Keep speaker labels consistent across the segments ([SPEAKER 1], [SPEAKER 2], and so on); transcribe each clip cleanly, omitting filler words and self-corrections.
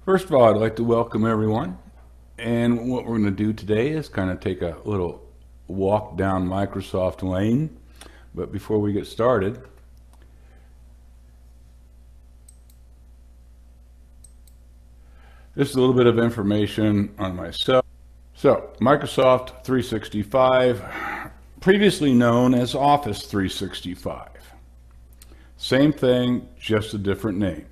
[SPEAKER 1] First of all, I'd like to welcome everyone. And what we're going to do today is kind of take a little walk down Microsoft Lane. But before we get started, just a little bit of information on myself. So, Microsoft 365, previously known as Office 365. Same thing, just a different name.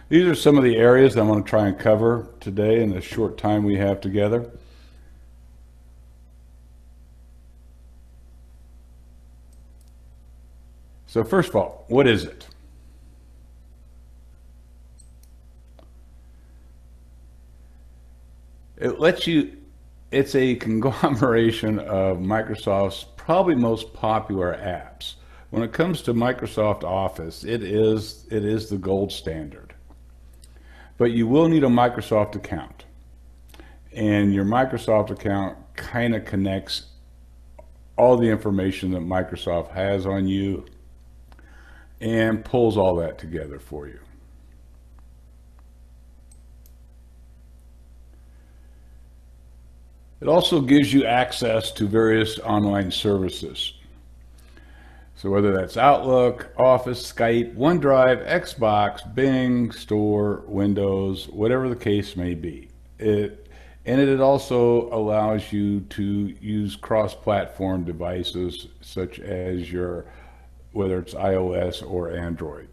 [SPEAKER 1] These are some of the areas I'm going to try and cover today in the short time we have together. So first of all, what is it? It's a conglomeration of Microsoft's probably most popular apps. When it comes to Microsoft Office, it is the gold standard. But you will need a Microsoft account. And your Microsoft account kind of connects all the information that Microsoft has on you and pulls all that together for you. It also gives you access to various online services. So whether that's Outlook, Office, Skype, OneDrive, Xbox, Bing, Store, Windows, whatever the case may be. It also allows you to use cross-platform devices such as whether it's iOS or Android.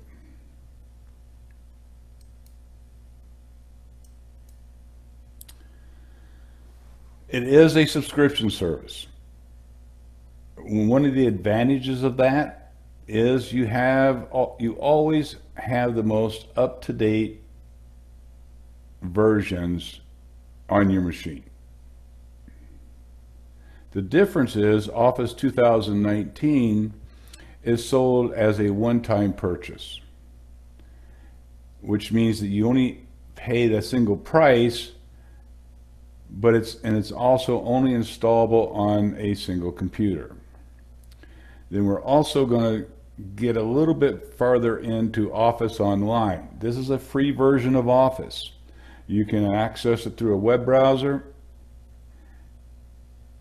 [SPEAKER 1] It is a subscription service. One of the advantages of that is you always have the most up-to-date versions on your machine. The difference is Office 2019 is sold as a one-time purchase, which means that you only pay the single price, but it's also only installable on a single computer. Then we're also going to get a little bit farther into Office Online. This is a free version of Office. You can access it through a web browser,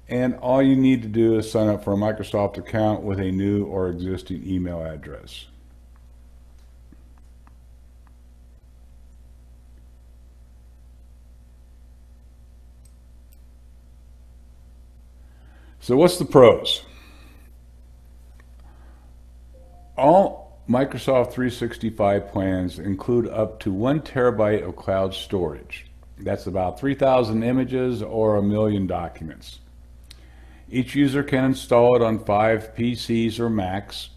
[SPEAKER 1] and all you need to do is sign up for a Microsoft account with a new or existing email address. So what's the pros? All Microsoft 365 plans include up to 1 terabyte of cloud storage. That's about 3,000 images or 1 million documents. Each user can install it on 5 PCs or Macs,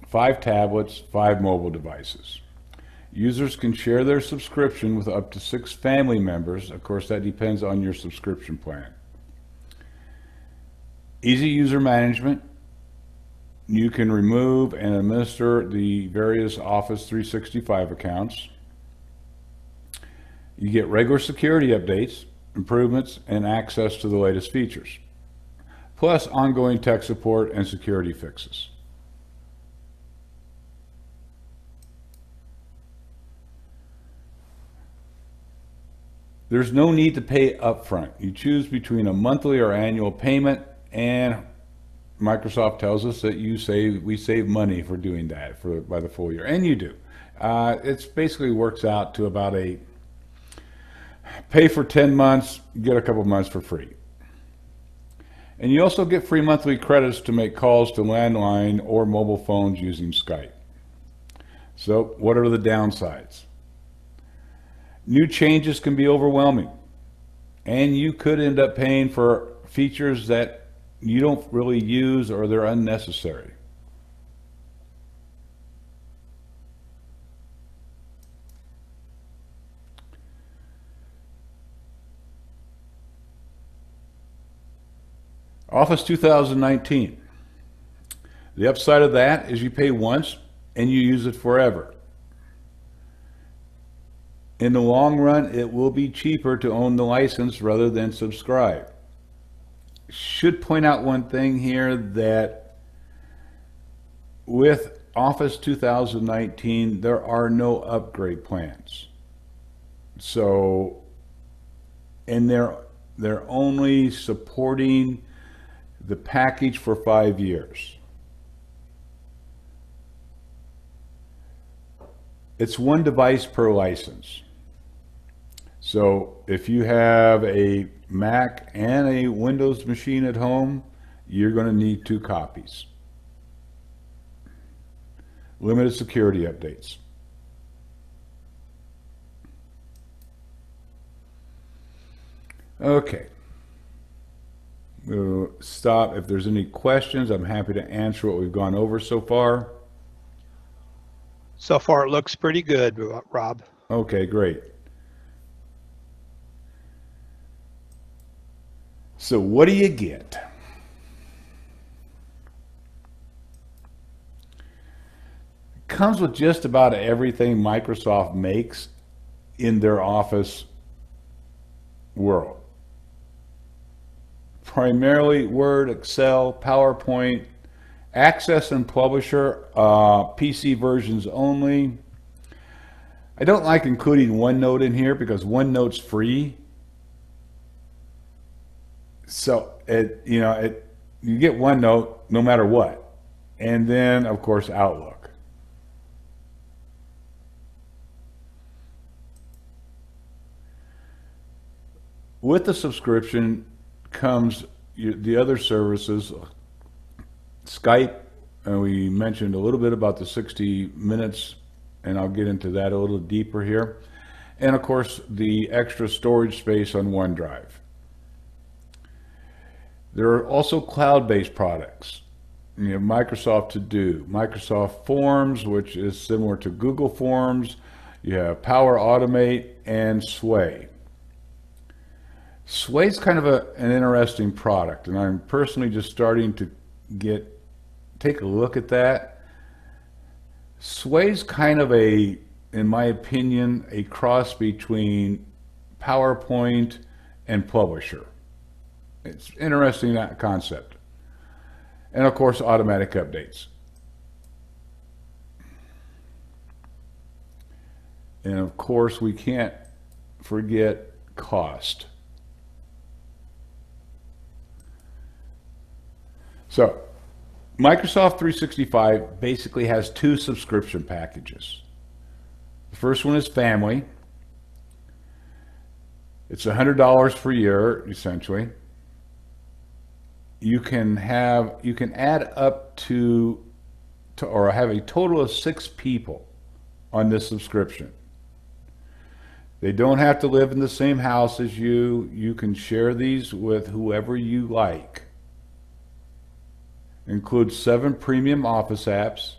[SPEAKER 1] 5 tablets, 5 mobile devices. Users can share their subscription with up to 6 family members. Of course, that depends on your subscription plan. Easy user management. You can remove and administer the various Office 365 accounts. You get regular security updates, improvements, and access to the latest features, plus ongoing tech support and security fixes. There's no need to pay upfront. You choose between a monthly or annual payment, and Microsoft tells us that we save money for doing that by the full year, and you do. It basically works out to about a pay for 10 months, get a couple months for free. And you also get free monthly credits to make calls to landline or mobile phones using Skype. So what are the downsides? New changes can be overwhelming, and you could end up paying for features that you don't really use or they're unnecessary. Office 2019. The upside of that is you pay once and you use it forever. In the long run, it will be cheaper to own the license rather than subscribe. Should point out one thing here, that with Office 2019, there are no upgrade plans. So, and they're only supporting the package for 5 years. It's one device per license. So if you have a Mac and a Windows machine at home, you're going to need 2 copies. Limited security updates. Okay. We'll stop. If there's any questions, I'm happy to answer what we've gone over so far.
[SPEAKER 2] So far, it looks pretty good, Rob.
[SPEAKER 1] Okay, great. So what do you get? It comes with just about everything Microsoft makes in their Office world. Primarily Word, Excel, PowerPoint, Access and Publisher, PC versions only. I don't like including OneNote in here because OneNote's free. So you get OneNote no matter what. And then of course Outlook. With the subscription comes the other services, Skype, and we mentioned a little bit about the 60 minutes, and I'll get into that a little deeper here. And of course, the extra storage space on OneDrive. There are also cloud-based products. You have Microsoft To Do, Microsoft Forms, which is similar to Google Forms. You have Power Automate and Sway. Sway's kind of an interesting product, and I'm personally just starting to take a look at that. Sway's kind of in my opinion, a cross between PowerPoint and Publisher. It's interesting, that concept. And of course, automatic updates. And of course, we can't forget cost. So, Microsoft 365 basically has 2 subscription packages. The first one is Family. It's $100 per year, essentially. You can add up to or have a total of 6 people on this subscription. They don't have to live in the same house as you. You can share these with whoever you like. Includes 7 premium Office apps,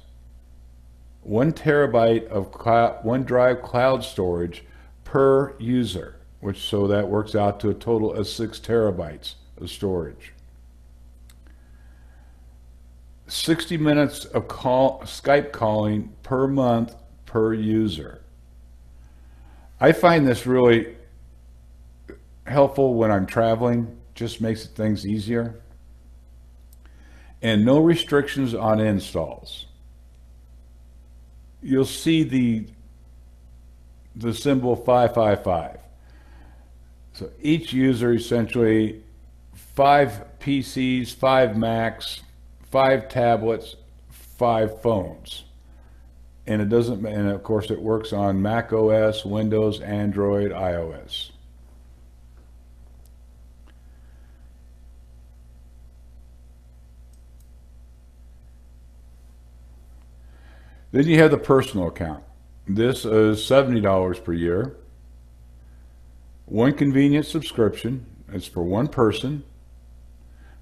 [SPEAKER 1] 1 terabyte of OneDrive cloud storage per user, so that works out to a total of 6 terabytes of storage. 60 minutes of Skype calling per month per user. I find this really helpful when I'm traveling, just makes things easier. And no restrictions on installs. You'll see the symbol 555. So each user essentially 5 PCs, 5 Macs, 5 tablets, 5 phones. And and of course it works on Mac OS, Windows, Android, iOS. Then you have the personal account. This is $70 per year. 1 convenient subscription. It's for 1 person.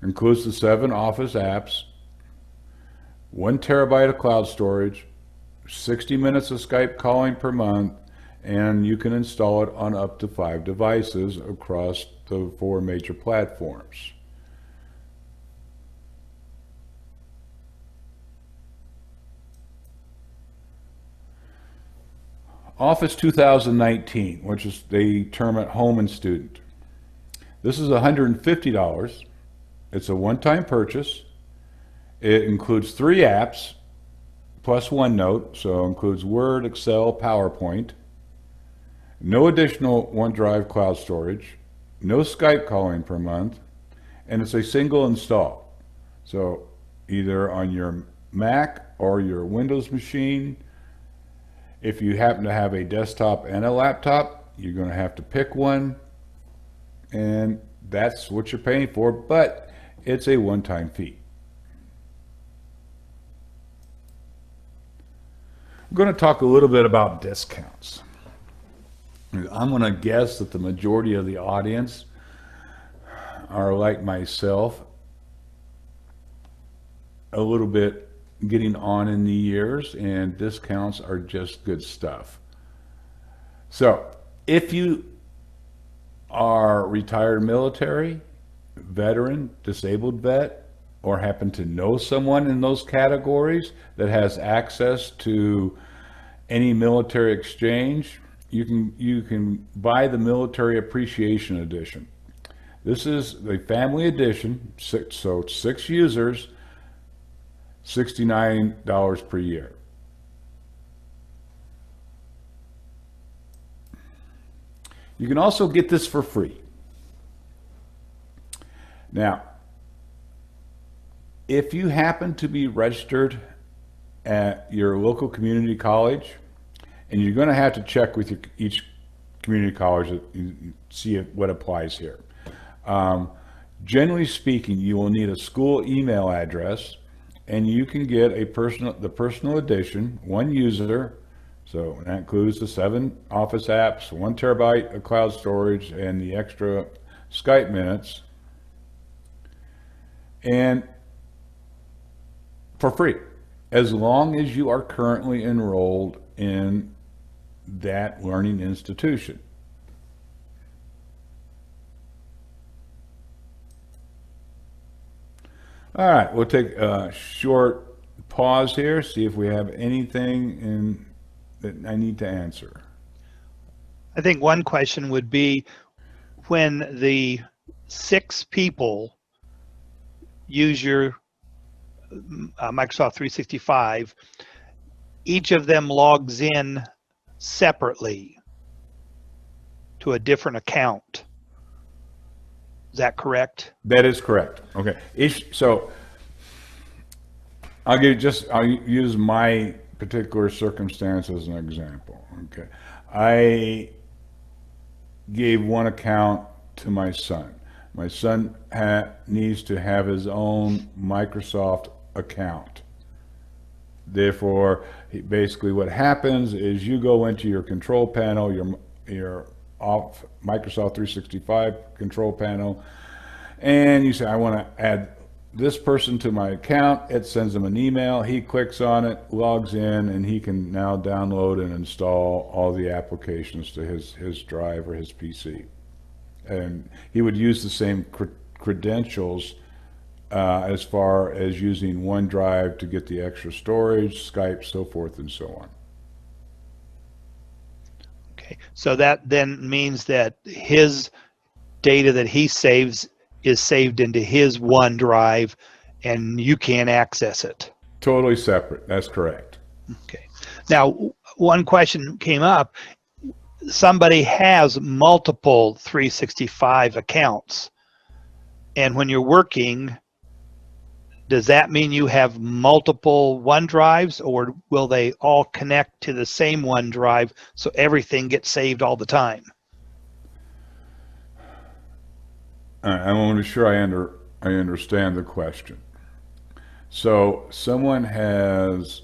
[SPEAKER 1] Includes the 7 Office apps, 1 terabyte of cloud storage, 60 minutes of Skype calling per month, and you can install it on up to 5 devices across the 4 major platforms. Office 2019, which is they term it Home and Student. This is $150. It's a one-time purchase. It includes 3 apps, plus OneNote, so includes Word, Excel, PowerPoint. No additional OneDrive cloud storage. No Skype calling per month. And it's a single install. So either on your Mac or your Windows machine. If you happen to have a desktop and a laptop, you're going to have to pick one. And that's what you're paying for, but it's a one-time fee. I'm going to talk a little bit about discounts. I'm going to guess that the majority of the audience are like myself, a little bit getting on in the years, and discounts are just good stuff. So if you are retired military, veteran, disabled vet, or happen to know someone in those categories that has access to any military exchange, you can buy the Military Appreciation Edition. This is the family edition, so it's 6 users, $69 per year. You can also get this for free. Now, if you happen to be registered at your local community college, and you're going to have to check with each community college to see what applies here. Generally speaking, you will need a school email address, and you can get the personal edition, 1 user. So that includes the 7 Office apps, 1 terabyte of cloud storage, and the extra Skype minutes, and for free, as long as you are currently enrolled in that learning institution. All right, we'll take a short pause here, see if we have anything that I need to answer.
[SPEAKER 2] I think one question would be, when the 6 people use your Microsoft 365, each of them logs in separately to a different account. Is that correct?
[SPEAKER 1] That is correct. Okay. So I'll use my particular circumstance as an example. Okay. I gave 1 account to my son. My son needs to have his own Microsoft account. Therefore, basically what happens is you go into your control panel, your Microsoft 365 control panel, and you say, I want to add this person to my account. It sends him an email. He clicks on it, logs in, and he can now download and install all the applications to his drive or his PC. And he would use the same credentials as far as using OneDrive to get the extra storage, Skype, so forth and so on.
[SPEAKER 2] Okay, so that then means that his data that he saves is saved into his OneDrive, and you can't access it.
[SPEAKER 1] Totally separate. That's correct.
[SPEAKER 2] Okay. Now, one question came up. Somebody has multiple 365 accounts, and when you're working, does that mean you have multiple OneDrives, or will they all connect to the same OneDrive so everything gets saved all the time?
[SPEAKER 1] I want to be sure I understand the question. So someone has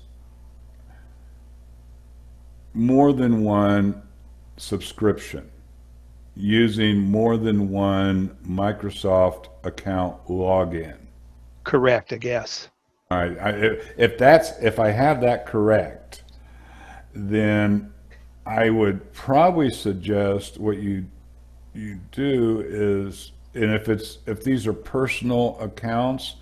[SPEAKER 1] more than 1 subscription using more than 1 Microsoft account login.
[SPEAKER 2] Correct, I guess.
[SPEAKER 1] All right. If I have that correct, then I would probably suggest what you do is, and if these are personal accounts,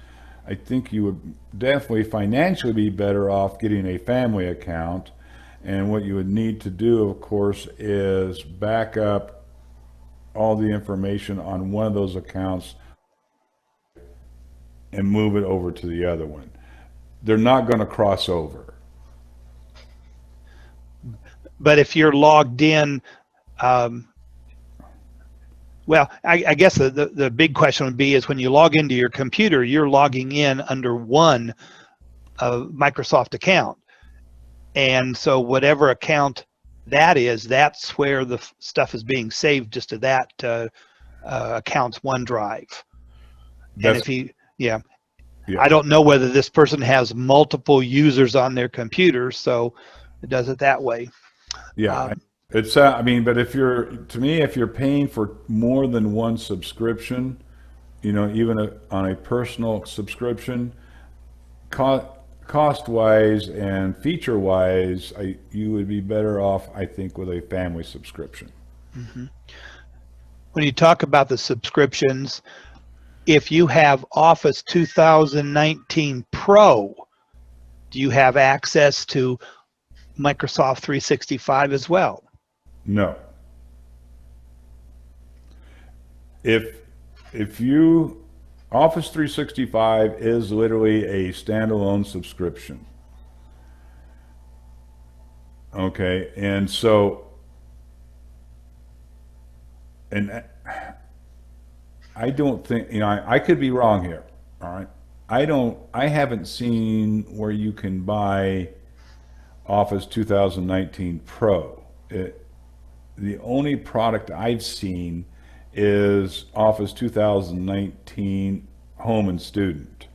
[SPEAKER 1] I think you would definitely financially be better off getting a family account. And what you would need to do, of course, is back up all the information on one of those accounts and move it over to the other one. They're not going to cross over.
[SPEAKER 2] But if you're logged in, well, I guess the big question would be is when you log into your computer, you're logging in under one Microsoft account. And so whatever account that is, that's where the stuff is being saved just to that account's OneDrive. And if he, yeah. I don't know whether this person has multiple users on their computer, so it does it that way.
[SPEAKER 1] Yeah. It's, I mean, but if you're, to me, if you're paying for more than one subscription, you know, even on a personal subscription, cost-wise and feature-wise, you would be better off, I think, with a family subscription.
[SPEAKER 2] Mm-hmm. When you talk about the subscriptions, if you have Office 2019 Pro, do you have access to Microsoft 365 as well?
[SPEAKER 1] No. If you, Office 365 is literally a standalone subscription. Okay, and so, and I don't think, you know, I could be wrong here, all right? I haven't seen where you can buy Office 2019 Pro. The only product I've seen is Office 2019 Home and Student.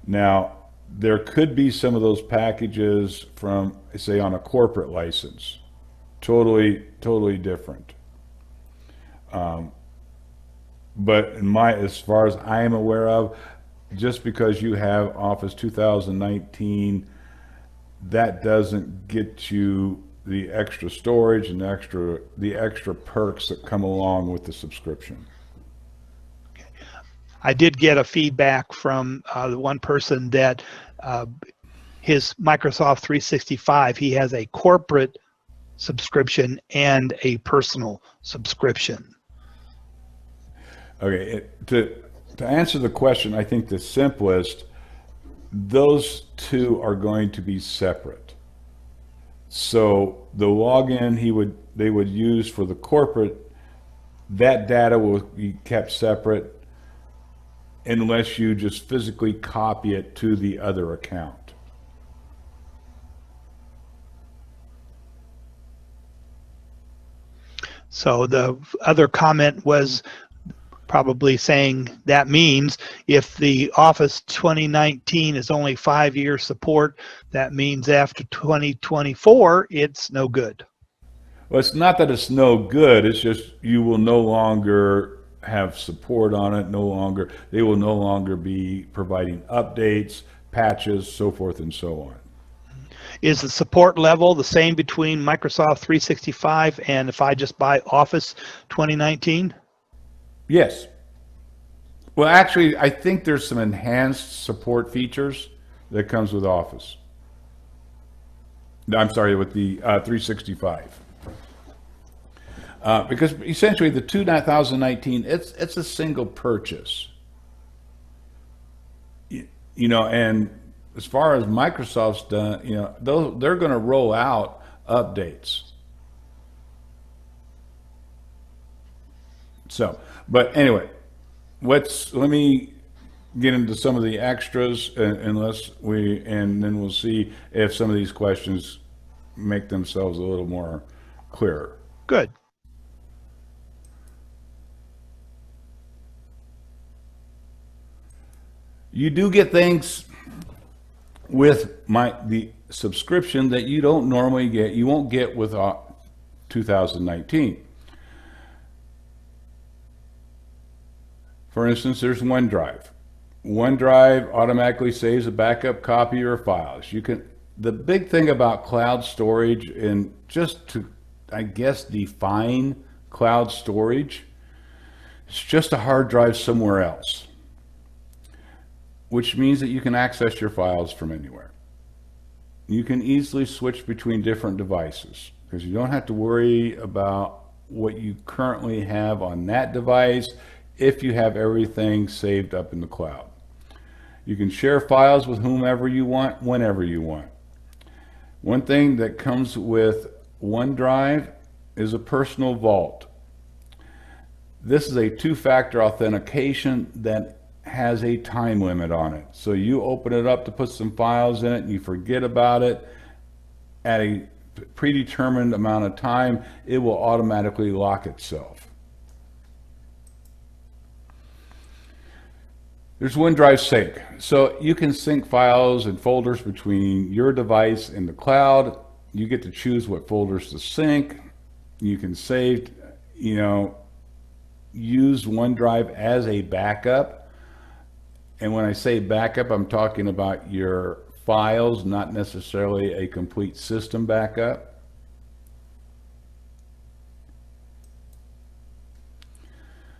[SPEAKER 1] Now, there could be some of those packages from, say, on a corporate license. Totally different. But as far as I am aware of, just because you have Office 2019, that doesn't get you the extra storage and the extra perks that come along with the subscription.
[SPEAKER 2] Okay. I did get a feedback from the one person that his Microsoft 365, he has a corporate subscription and a personal subscription.
[SPEAKER 1] Okay, to answer the question, I think the simplest, those two are going to be separate. So the login they would use for the corporate, that data will be kept separate unless you just physically copy it to the other account.
[SPEAKER 2] So the other comment was probably saying that means if the Office 2019 is only 5-year support, that means after 2024, it's no good.
[SPEAKER 1] Well, it's not that it's no good, it's just you will no longer have support on it, they will no longer be providing updates, patches, so forth and so on.
[SPEAKER 2] Is the support level the same between Microsoft 365 and if I just buy Office 2019?
[SPEAKER 1] Yes. Well, actually, I think there's some enhanced support features that comes with Office. I'm sorry, with the 365. Because essentially the 2019, it's a single purchase. You know, and as far as Microsoft's done, you know, they're going to roll out updates. So, but anyway, let me get into some of the extras, and then we'll see if some of these questions make themselves a little more clearer.
[SPEAKER 2] Good.
[SPEAKER 1] You do get things with the subscription that you don't normally get. You won't get with 2019. For instance, there's OneDrive. OneDrive automatically saves a backup copy of your files. The big thing about cloud storage, and just to, I guess, define cloud storage, it's just a hard drive somewhere else, which means that you can access your files from anywhere. You can easily switch between different devices because you don't have to worry about what you currently have on that device if you have everything saved up in the cloud. You can share files with whomever you want, whenever you want. One thing that comes with OneDrive is a personal vault. This is a two-factor authentication that has a time limit on it. So you open it up to put some files in it and you forget about it. At a predetermined amount of time, it will automatically lock itself. There's OneDrive Sync. So you can sync files and folders between your device and the cloud. You get to choose what folders to sync. You can save, use OneDrive as a backup. And when I say backup, I'm talking about your files, not necessarily a complete system backup.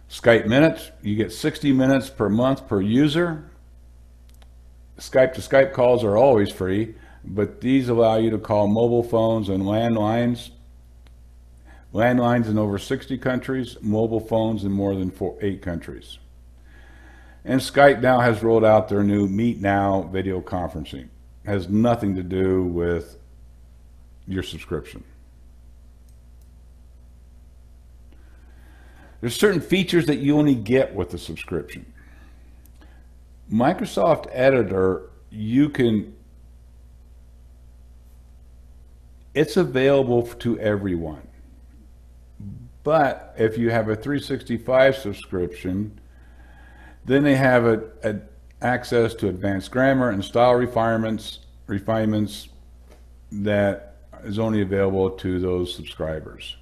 [SPEAKER 1] Skype minutes, you get 60 minutes per month per user. Skype to Skype calls are always free, but these allow you to call mobile phones and landlines. Landlines in over 60 countries, mobile phones in more than 8 countries. And Skype now has rolled out their new Meet Now video conferencing. It has nothing to do with your subscription. There's certain features that you only get with the subscription. Microsoft Editor, it's available to everyone. But if you have a 365 subscription, then they have access to advanced grammar and style refinements that is only available to those subscribers.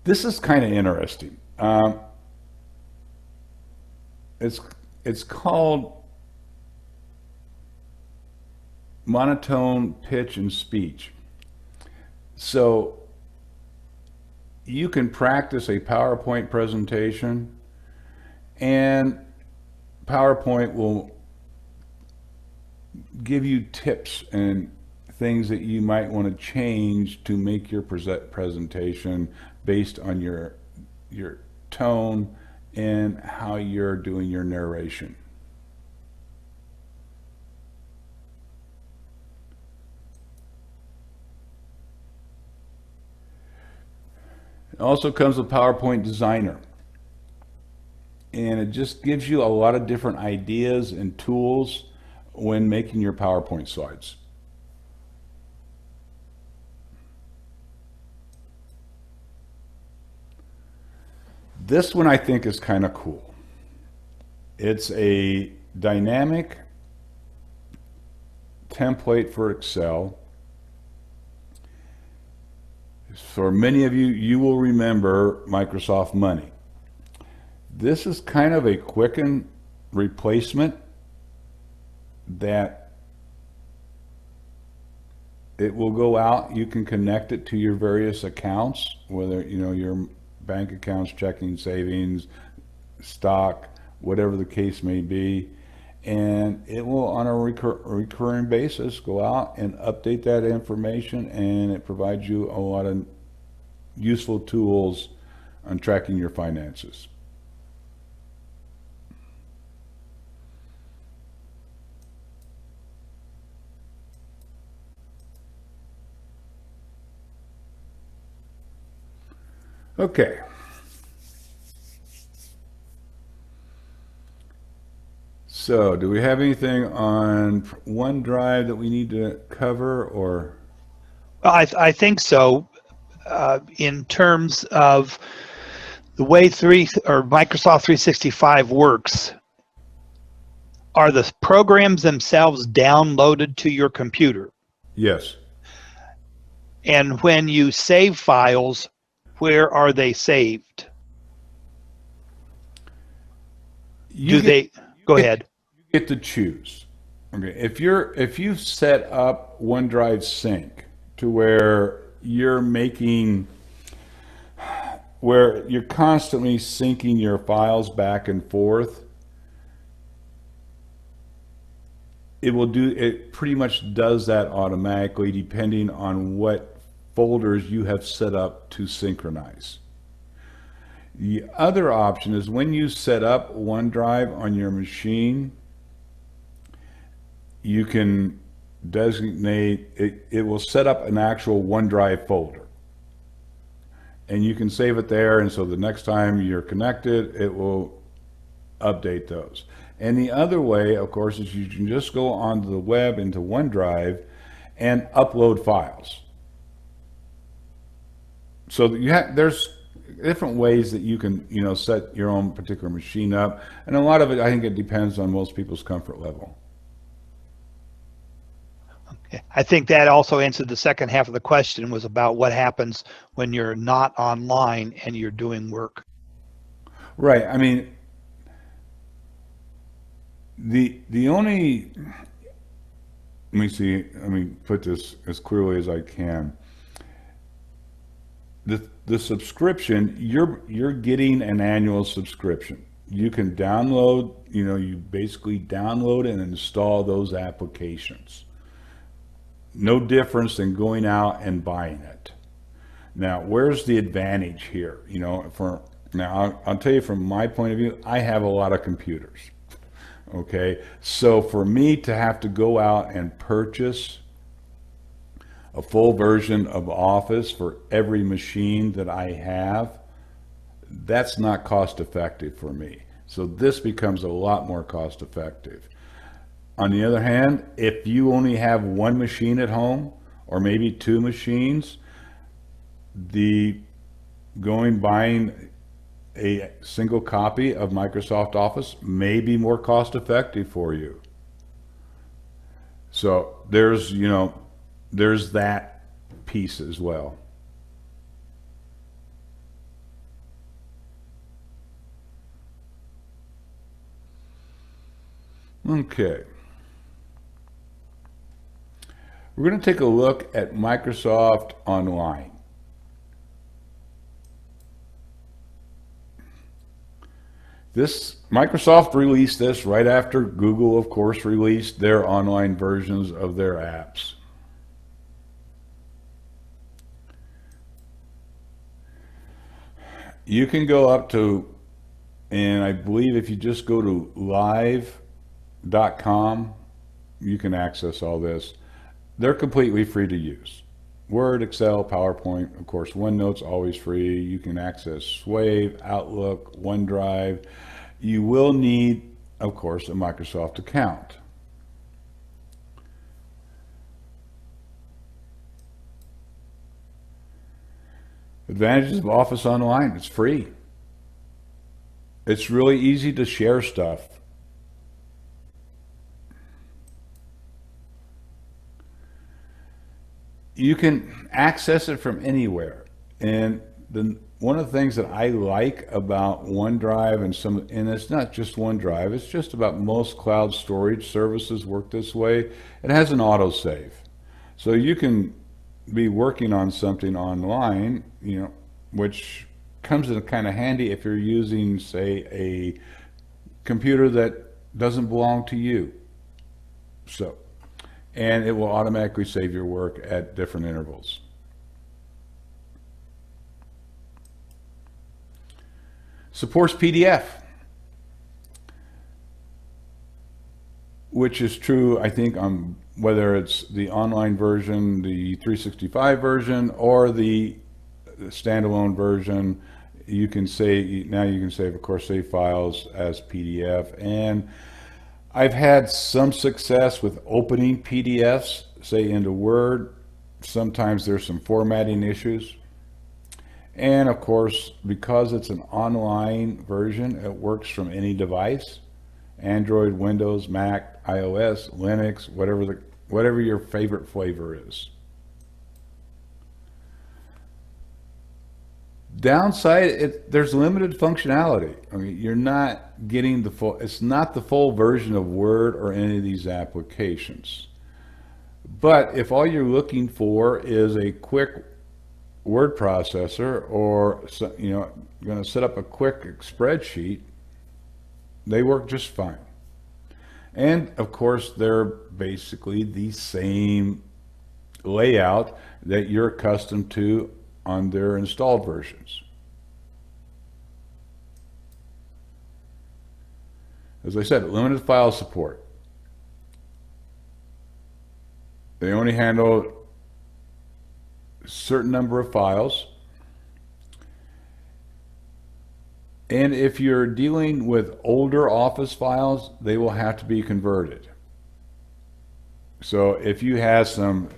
[SPEAKER 1] This is kind of interesting. It's called monotone pitch and speech. So you can practice a PowerPoint presentation, and PowerPoint will give you tips and things that you might want to change to make your presentation based on your tone and how you're doing your narration. It also comes with PowerPoint Designer, and it just gives you a lot of different ideas and tools when making your PowerPoint slides. This one I think is kind of cool. It's a dynamic template for Excel. For many of you, you will remember Microsoft Money. This is kind of a quicken replacement that it will go out. You can connect it to your various accounts, whether your bank accounts, checking, savings, stock, whatever the case may be, and it will on a recurring basis go out and update that information, and it provides you a lot of useful tools on tracking your finances. Okay. So, do we have anything on OneDrive that we need to cover, or?
[SPEAKER 2] Well, I think so. In terms of the way Microsoft 365 works, are the programs themselves downloaded to your computer?
[SPEAKER 1] Yes.
[SPEAKER 2] And when you save files, where are they saved? Go ahead.
[SPEAKER 1] You get to choose. Okay, if you've set up OneDrive Sync to where you're constantly syncing your files back and forth, it pretty much does that automatically depending on what folders you have set up to synchronize. The other option is when you set up OneDrive on your machine, you can designate, it will set up an actual OneDrive folder. And you can save it there, and so the next time you're connected, it will update those. And the other way, of course, is you can just go onto the web into OneDrive and upload files. So there's different ways that you can, set your own particular machine up. And a lot of it, I think it depends on most people's comfort level.
[SPEAKER 2] Okay. I think that also answered the second half of the question, was about what happens when you're not online and you're doing work.
[SPEAKER 1] Right. I mean, the only, let me see, let me put this as clearly as I can. The subscription, you're getting an annual subscription. You can download, you basically download and install those applications. No difference than going out and buying it. Now, where's the advantage here? I'll tell you from my point of view, I have a lot of computers. Okay, so for me to have to go out and purchase a full version of Office for every machine that I have, that's not cost effective for me. So this becomes a lot more cost effective. On the other hand, if you only have one machine at home, or maybe two machines, buying a single copy of Microsoft Office may be more cost effective for you. So there's that piece as well. Okay. We're going to take a look at Microsoft Online. Microsoft released this right after Google, of course, released their online versions of their apps. You can go up to, and I believe if you just go to live.com, you can access all this. They're completely free to use. Word, Excel, PowerPoint, of course, OneNote's always free. You can access Wave, Outlook, OneDrive. You will need, of course, a Microsoft account. Advantages of Office Online, it's free. It's really easy to share stuff. You can access it from anywhere. And one of the things that I like about OneDrive and it's not just OneDrive, it's just about most cloud storage services work this way. It has an autosave. So you can be working on something online, which comes in kind of handy if you're using, say, a computer that doesn't belong to you. And it will automatically save your work at different intervals. Supports PDF, which is true, I think, on whether it's the online version, the 365 version, or the standalone version. You can save, of course, save files as PDF. And I've had some success with opening PDFs, say into Word. Sometimes there's some formatting issues. And of course, because it's an online version, it works from any device. Android, Windows, Mac, iOS, Linux, whatever your favorite flavor is. Downside, there's limited functionality. I mean, you're not getting it's not the full version of Word or any of these applications. But if all you're looking for is a quick word processor, or going to set up a quick spreadsheet, they work just fine. And of course, they're basically the same layout that you're accustomed to on their installed versions. As I said, limited file support. They only handle a certain number of files. And if you're dealing with older Office files, they will have to be converted. So if you have some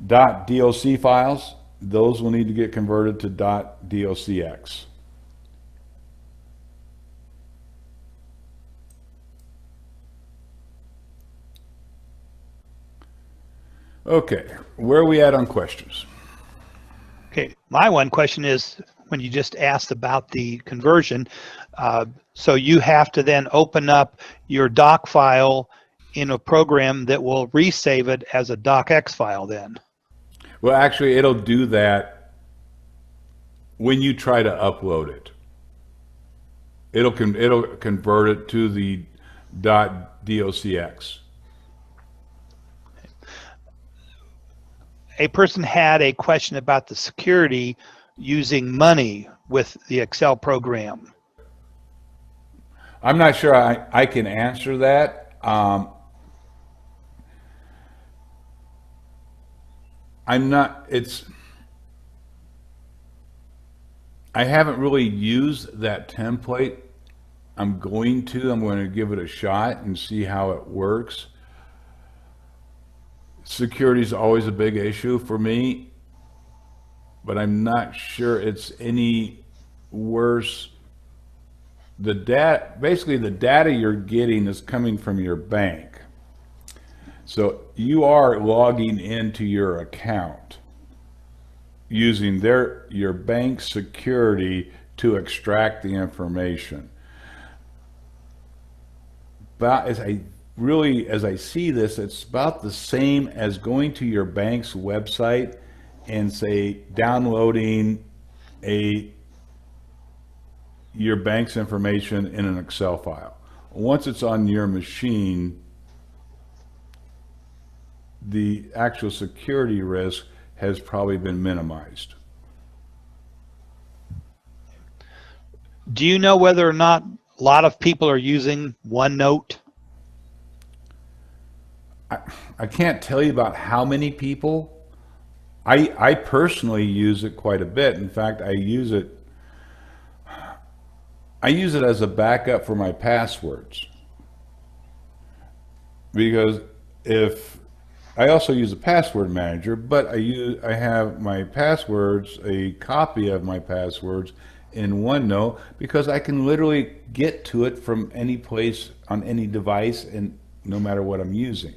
[SPEAKER 1] .doc files, those will need to get converted to .docx. Okay, where are we at on questions?
[SPEAKER 2] Okay, my one question is, when you just asked about the conversion, so you have to then open up your doc file in a program that will resave it as a docx file then?
[SPEAKER 1] Well, actually, it'll do that when you try to upload it. It'll convert it to the .docx.
[SPEAKER 2] A person had a question about the security using money with the Excel program.
[SPEAKER 1] I'm not sure I can answer that. I haven't really used that template. I'm going to give it a shot and see how it works. Security is always a big issue for me, but I'm not sure it's any worse. Basically the data you're getting is coming from your bank. So you are logging into your account using your bank security to extract the information. But as I see this, it's about the same as going to your bank's website and say downloading your bank's information in an Excel file. Once it's on your machine, the actual security risk has probably been minimized.
[SPEAKER 2] Do you know whether or not a lot of people are using OneNote?
[SPEAKER 1] I can't tell you about how many people. I personally use it quite a bit. In fact, I use it as a backup for my passwords. Because I also use a password manager, but I have my passwords, a copy of my passwords in OneNote, because I can literally get to it from any place on any device and no matter what I'm using.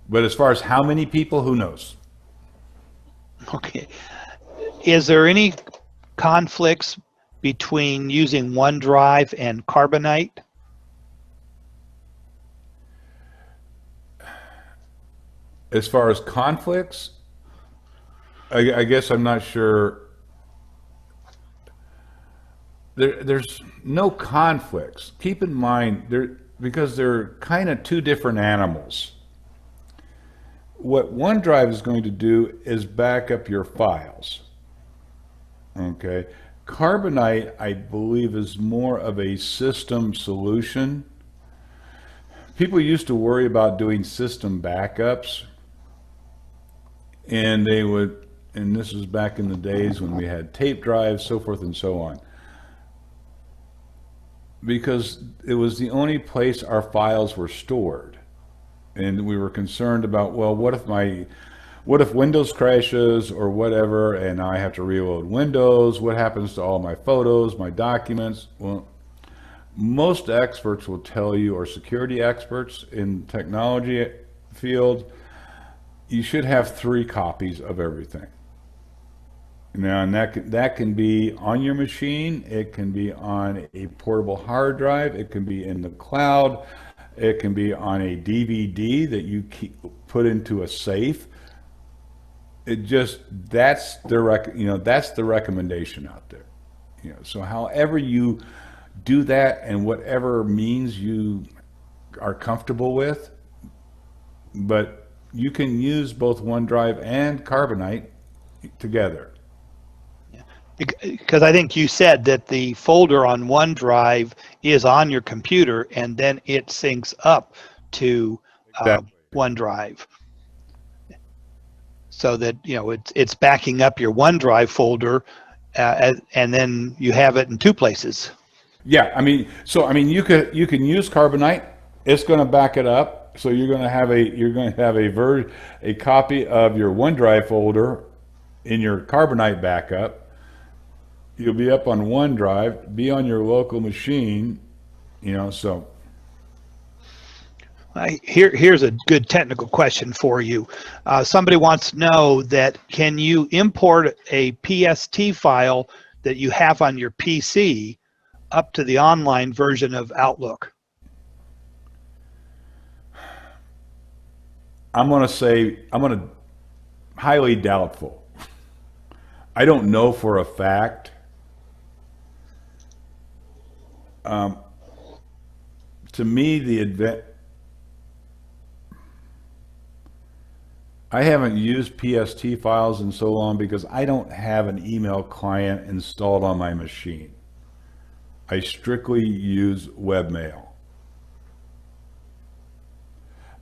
[SPEAKER 1] But as far as how many people, who knows?
[SPEAKER 2] Okay. Is there any conflicts between using OneDrive and Carbonite?
[SPEAKER 1] As far as conflicts, I guess I'm not sure. There's no conflicts. Keep in mind, because they're kind of two different animals. What OneDrive is going to do is back up your files. Okay. Carbonite, I believe, is more of a system solution. People used to worry about doing system backups, and this was back in the days when we had tape drives, so forth and so on, because it was the only place our files were stored. And we were concerned about, well, what if Windows crashes or whatever, and I have to reload Windows? What happens to all my photos, my documents? Well, most experts will tell you, or security experts in technology field, you should have 3 copies of everything. Now, and that can be on your machine, it can be on a portable hard drive, it can be in the cloud, it can be on a DVD that you put into a safe. That's the recommendation out there. So however you do that and whatever means you are comfortable with, but you can use both OneDrive and Carbonite together.
[SPEAKER 2] Because I think you said that the folder on OneDrive is on your computer and then it syncs up to
[SPEAKER 1] Exactly.
[SPEAKER 2] OneDrive, so that it's backing up your OneDrive folder, and then you have it in two places.
[SPEAKER 1] Yeah, I mean, so I mean, you can use Carbonite. It's going to back it up, so you're going to have a copy of your OneDrive folder in your Carbonite backup. You'll be up on OneDrive, be on your local machine, so.
[SPEAKER 2] Here's a good technical question for you. Somebody wants to know that can you import a PST file that you have on your PC up to the online version of Outlook?
[SPEAKER 1] I'm going to highly doubtful. I don't know for a fact. To me, I haven't used PST files in so long because I don't have an email client installed on my machine. I strictly use webmail.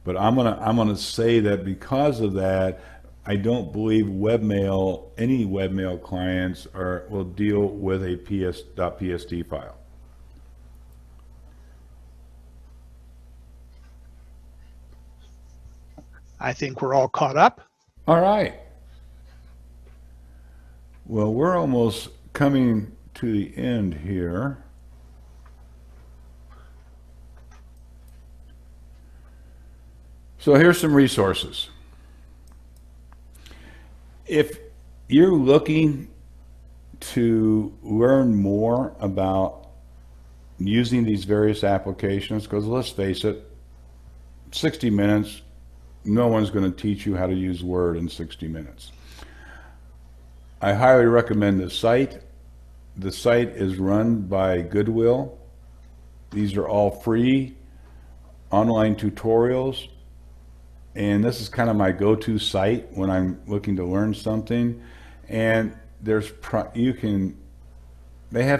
[SPEAKER 1] But I'm gonna say that because of that, I don't believe any webmail clients will deal with a .pst file.
[SPEAKER 2] I think we're all caught up.
[SPEAKER 1] All right. Well, we're almost coming to the end here. So here's some resources. If you're looking to learn more about using these various applications, because let's face it, 60 minutes, no one's going to teach you how to use Word in 60 minutes. I highly recommend the site. The site is run by Goodwill. These are all free online tutorials. And this is kind of my go-to site when I'm looking to learn something. And they have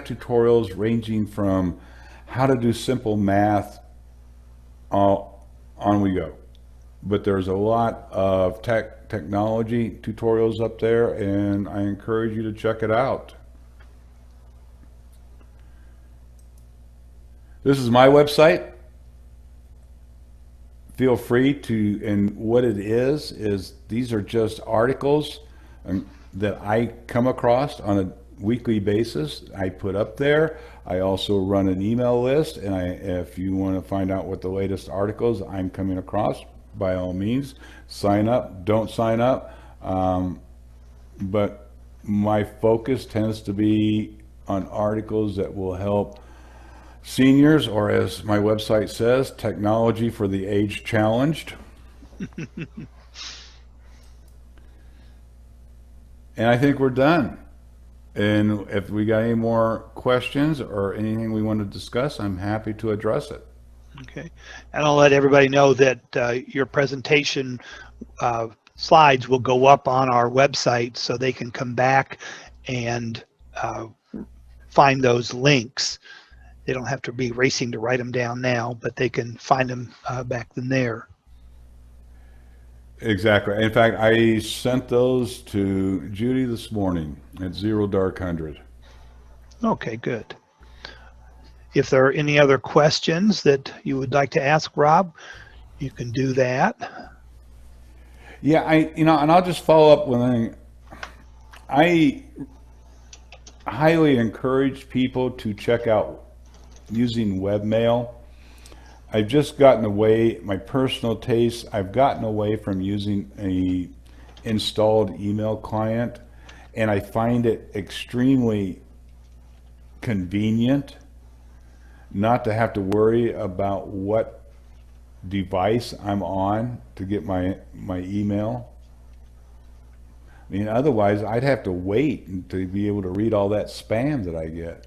[SPEAKER 1] tutorials ranging from how to do simple math on we go. But there's a lot of technology tutorials up there, and I encourage you to check it out. This is my website. Feel free to, and what it is these are just articles that I come across on a weekly basis. I put up there. I also run an email list, and if you want to find out what the latest articles I'm coming across, by all means, sign up. Don't sign up. But my focus tends to be on articles that will help seniors, or as my website says, technology for the age challenged. And I think we're done. And if we got any more questions or anything we want to discuss, I'm happy to address it.
[SPEAKER 2] Okay. And I'll let everybody know that your presentation slides will go up on our website so they can come back and find those links. They don't have to be racing to write them down now, but they can find them back then there.
[SPEAKER 1] Exactly. In fact, I sent those to Judy this morning at 0:00.
[SPEAKER 2] Okay, good. If there are any other questions that you would like to ask Rob, you can do that.
[SPEAKER 1] Yeah, and I'll just follow up with I highly encourage people to check out using webmail. I've just gotten away, my personal taste, I've gotten away from using a installed email client, and I find it extremely convenient not to have to worry about what device I'm on to get my email. I mean, otherwise I'd have to wait to be able to read all that spam that I get.